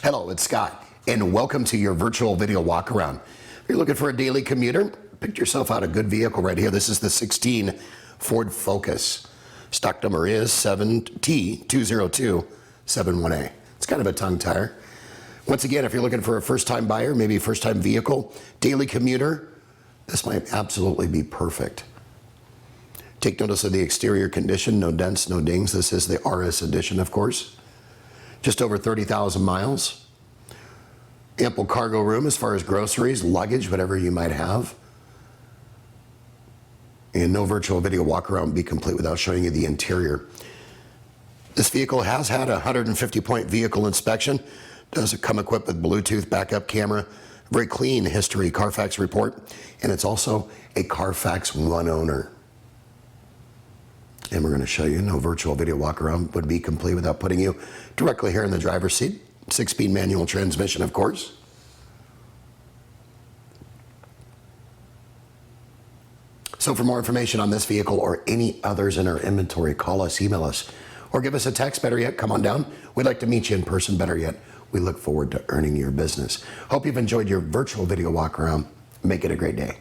Hello, it's Scott, and welcome to your virtual video walk around. If you're looking for a daily commuter, pick yourself out a good vehicle right here. This is the 16 Ford Focus. Stock number is 7T202718. It's kind of a tongue tire. Once again, if you're looking for a first-time buyer, maybe a first-time vehicle, daily commuter, this might absolutely be perfect. Take notice of the exterior condition, no dents, no dings. This is the RS edition, of course. Just over 30,000 miles. Ample cargo room as far as groceries, luggage, whatever you might have. And no virtual video walk around would be complete without showing you the interior. This vehicle has had a 150-point vehicle inspection. Does come equipped with Bluetooth backup camera, very clean history Carfax report, and it's also a Carfax One owner. And we're going to show you no virtual video walk around would be complete without putting you directly here in the driver's seat. 6-speed manual transmission, of course. So for more information on this vehicle or any others in our inventory, call us, email us, or give us a text. Better yet, come on down. We'd like to meet you in person. Better yet, we look forward to earning your business. Hope you've enjoyed your virtual video walk around. Make it a great day.